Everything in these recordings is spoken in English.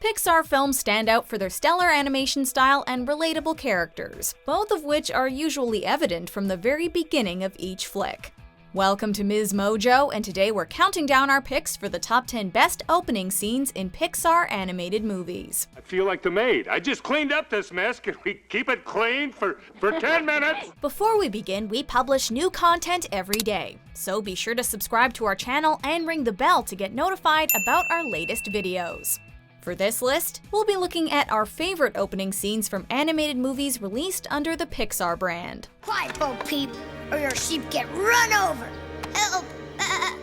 Pixar films stand out for their stellar animation style and relatable characters, both of which are usually evident from the very beginning of each flick. Welcome to MsMojo, and today we're counting down our picks for the top 10 best opening scenes in Pixar animated movies. I feel like the maid. I just cleaned up this mess. Can we keep it clean for 10 minutes? Before we begin, we publish new content every day, so be sure to subscribe to our channel and ring the bell to get notified about our latest videos. For this list, we'll be looking at our favorite opening scenes from animated movies released under the Pixar brand. Quiet, Bo Peep, or your sheep get run over! Help!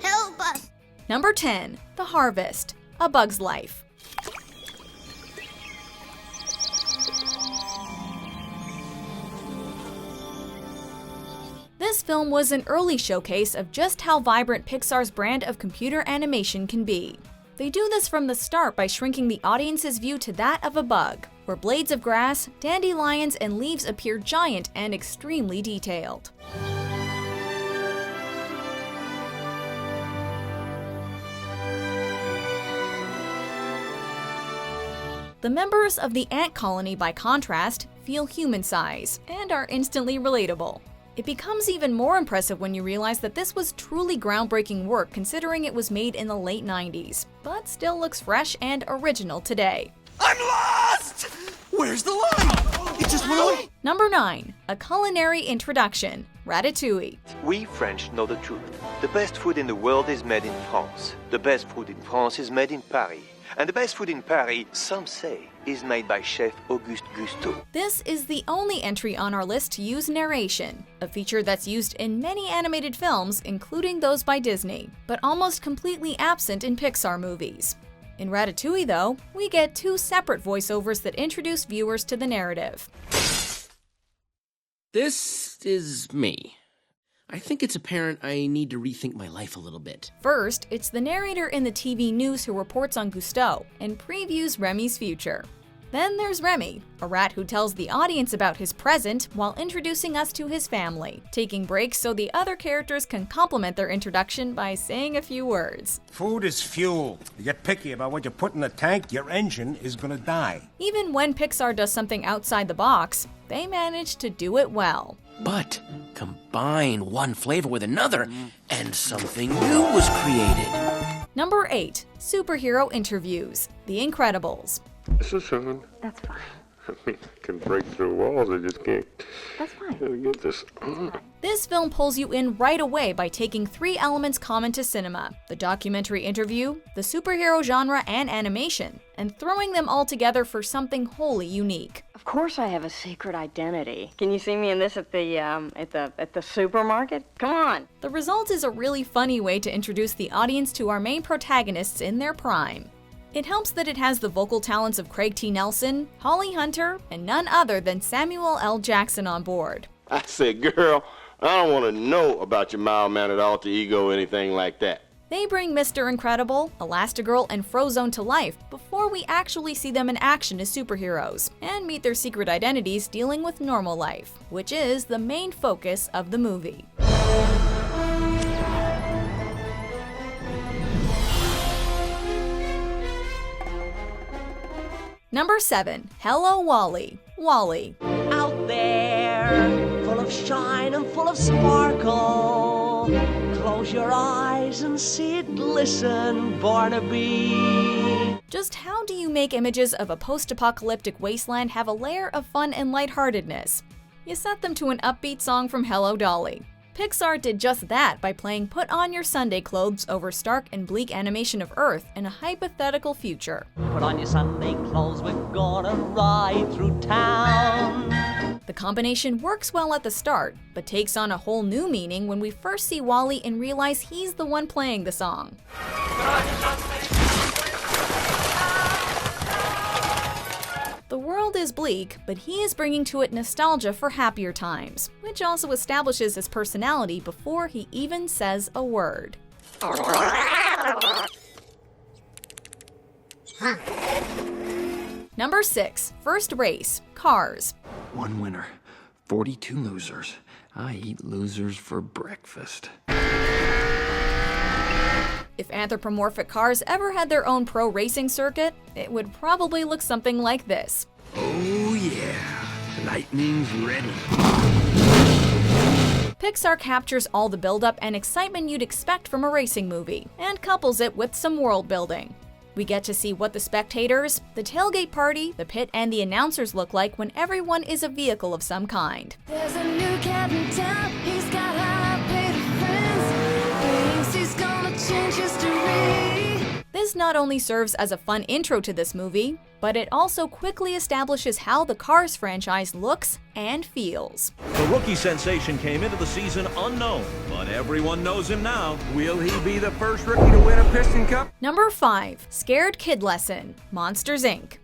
Help us! Number 10. The Harvest: A Bug's Life. This film was an early showcase of just how vibrant Pixar's brand of computer animation can be. They do this from the start by shrinking the audience's view to that of a bug, where blades of grass, dandelions, and leaves appear giant and extremely detailed. The members of the ant colony, by contrast, feel human size and are instantly relatable. It becomes even more impressive when you realize that this was truly groundbreaking work considering it was made in the late 90s, but still looks fresh and original today. I'm lost! Where's the line? It just went away! Number 9. A Culinary Introduction: Ratatouille. We French know the truth. The best food in the world is made in France. The best food in France is made in Paris. And the best food in Paris, some say, is made by Chef Auguste Gusteau. This is the only entry on our list to use narration, a feature that's used in many animated films, including those by Disney, but almost completely absent in Pixar movies. In Ratatouille, though, we get two separate voiceovers that introduce viewers to the narrative. This is me. I think it's apparent I need to rethink my life a little bit. First, it's the narrator in the TV news who reports on Gusteau and previews Remy's future. Then there's Remy, a rat who tells the audience about his present while introducing us to his family, taking breaks so the other characters can complement their introduction by saying a few words. Food is fuel. You get picky about what you put in the tank, your engine is gonna die. Even when Pixar does something outside the box, they manage to do it well. But combine one flavor with another, and something new was created. Number 8. Superhero Interviews: The Incredibles. This is fun. That's fine. I mean, I can break through walls. I just can't. That's fine. Get this. This film pulls you in right away by taking three elements common to cinema: the documentary interview, the superhero genre and animation, and throwing them all together for something wholly unique. Of course I have a secret identity. Can you see me in this at the supermarket? Come on. The result is a really funny way to introduce the audience to our main protagonists in their prime. It helps that it has the vocal talents of Craig T. Nelson, Holly Hunter, and none other than Samuel L. Jackson on board. I said, girl, I don't want to know about your mild-mannered alter ego or anything like that. They bring Mr. Incredible, Elastigirl, and Frozone to life before we actually see them in action as superheroes, and meet their secret identities dealing with normal life, which is the main focus of the movie. Number 7. Hello, Wall-E. Wall-E. Out there, full of shine and full of sparkle. Close your eyes and see it glisten, Barnaby. Just how do you make images of a post-apocalyptic wasteland have a layer of fun and lightheartedness? You set them to an upbeat song from Hello, Dolly. Pixar did just that by playing Put On Your Sunday Clothes over stark and bleak animation of Earth in a hypothetical future. Put on your Sunday clothes, we're gonna ride through town. The combination works well at the start, but takes on a whole new meaning when we first see Wall-E and realize he's the one playing the song. The world is bleak, but he is bringing to it nostalgia for happier times, which also establishes his personality before he even says a word. Number 6. First Race: Cars. One winner, 42 losers. I eat losers for breakfast. If anthropomorphic cars ever had their own pro racing circuit, it would probably look something like this. Oh yeah, lightning's ready. Pixar captures all the buildup and excitement you'd expect from a racing movie, and couples it with some world building. We get to see what the spectators, the tailgate party, the pit, and the announcers look like when everyone is a vehicle of some kind. There's a new cat in town, he's got high-paid friends, thinks he's gonna change history. This not only serves as a fun intro to this movie, but it also quickly establishes how the Cars franchise looks and feels. The rookie sensation came into the season unknown, but everyone knows him now. Will he be the first rookie to win a Piston Cup? Number 5. Scared Kid Lesson, Monsters, Inc.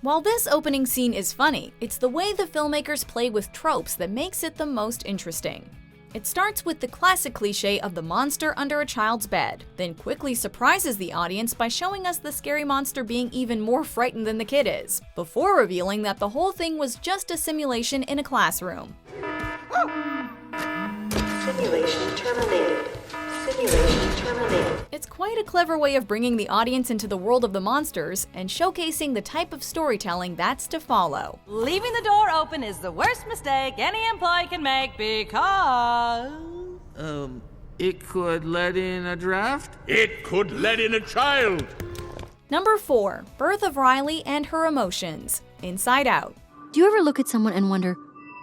While this opening scene is funny, it's the way the filmmakers play with tropes that makes it the most interesting. It starts with the classic cliche of the monster under a child's bed, then quickly surprises the audience by showing us the scary monster being even more frightened than the kid is, before revealing that the whole thing was just a simulation in a classroom. Simulation terminated. Simulation terminated. It's quite a clever way of bringing the audience into the world of the monsters and showcasing the type of storytelling that's to follow. Leaving the door open is the worst mistake any employee can make because... It could let in a draft? It could let in a child. Number 4. Birth of Riley and Her Emotions, Inside Out. Do you ever look at someone and wonder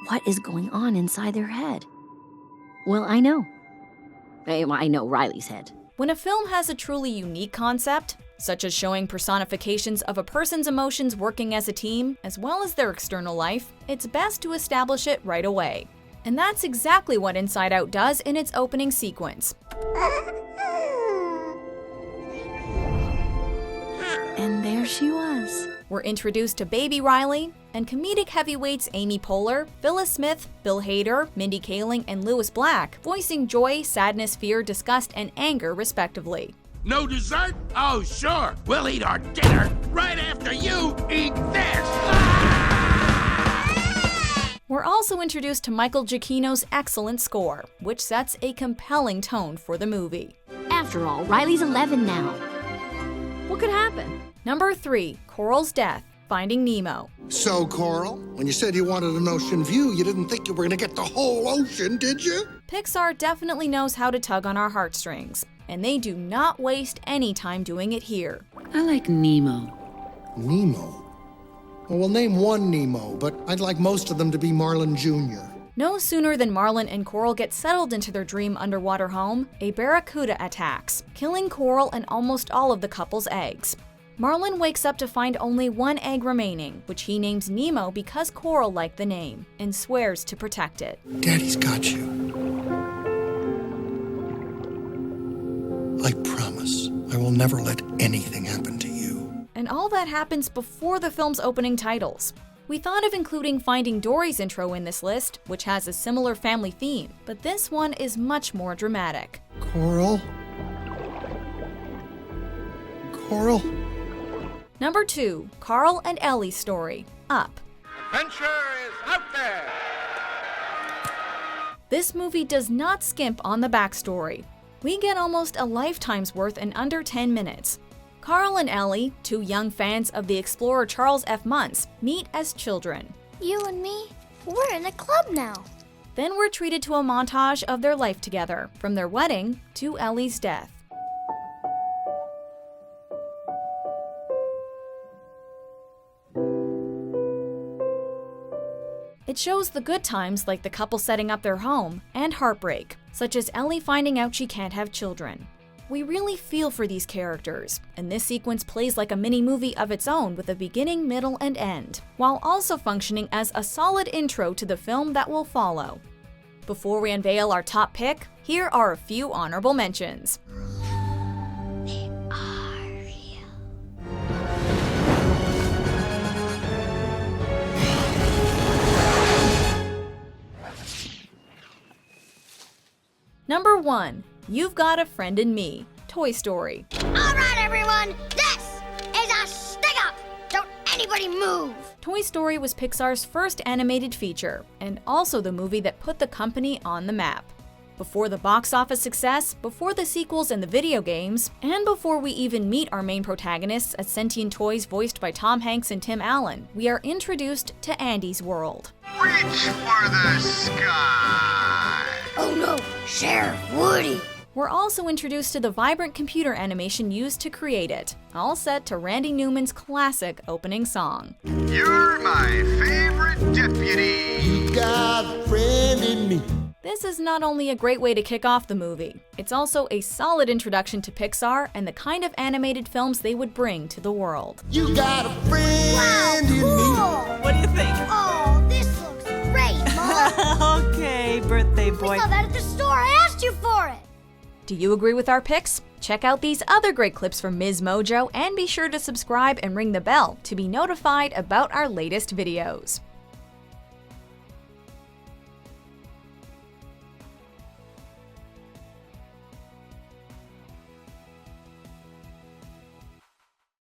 what is going on inside their head? Well, I know. I know Riley's head. When a film has a truly unique concept, such as showing personifications of a person's emotions working as a team, as well as their external life, it's best to establish it right away. And that's exactly what Inside Out does in its opening sequence. And there she was. We're introduced to baby Riley, and comedic heavyweights Amy Poehler, Phyllis Smith, Bill Hader, Mindy Kaling, and Louis Black, voicing joy, sadness, fear, disgust, and anger respectively. No dessert? Oh, sure. We'll eat our dinner right after you eat this. We're also introduced to Michael Giacchino's excellent score, which sets a compelling tone for the movie. After all, Riley's 11 now. What could happen? Number 3. Coral's Death, Finding Nemo. So, Coral, when you said you wanted an ocean view, you didn't think you were going to get the whole ocean, did you? Pixar definitely knows how to tug on our heartstrings, and they do not waste any time doing it here. I like Nemo. Nemo? Well, name one Nemo, but I'd like most of them to be Marlin Jr. No sooner than Marlin and Coral get settled into their dream underwater home, a barracuda attacks, killing Coral and almost all of the couple's eggs. Marlin wakes up to find only one egg remaining, which he names Nemo because Coral liked the name, and swears to protect it. Daddy's got you. I promise I will never let anything happen to you. And all that happens before the film's opening titles. We thought of including Finding Dory's intro in this list, which has a similar family theme, but this one is much more dramatic. Coral? Coral? Number 2. Carl and Ellie's story, Up. Adventure is out there. This movie does not skimp on the backstory. We get almost a lifetime's worth in under 10 minutes. Carl and Ellie, 2 young fans of the explorer Charles F. Muntz, meet as children. You and me, we're in a club now. Then we're treated to a montage of their life together, from their wedding to Ellie's death. It shows the good times like the couple setting up their home, and heartbreak, such as Ellie finding out she can't have children. We really feel for these characters, and this sequence plays like a mini-movie of its own with a beginning, middle, and end, while also functioning as a solid intro to the film that will follow. Before we unveil our top pick, here are a few honorable mentions. Number 1. You've Got a Friend in Me, Toy Story. All right, everyone, this is a stick-up. Don't anybody move! Toy Story was Pixar's first animated feature, and also the movie that put the company on the map. Before the box office success, before the sequels and the video games, and before we even meet our main protagonists as sentient toys voiced by Tom Hanks and Tim Allen, we are introduced to Andy's world. Reach for the sky! Oh no, Sheriff Woody! We're also introduced to the vibrant computer animation used to create it, all set to Randy Newman's classic opening song. You're my favorite deputy! You got a friend in me. This is not only a great way to kick off the movie, it's also a solid introduction to Pixar and the kind of animated films they would bring to the world. You got a friend in me. What do you think? Oh, this looks great, Mom! Okay, birthday boy. We saw that at the store. I asked you for it! Do you agree with our picks? Check out these other great clips from MsMojo and be sure to subscribe and ring the bell to be notified about our latest videos.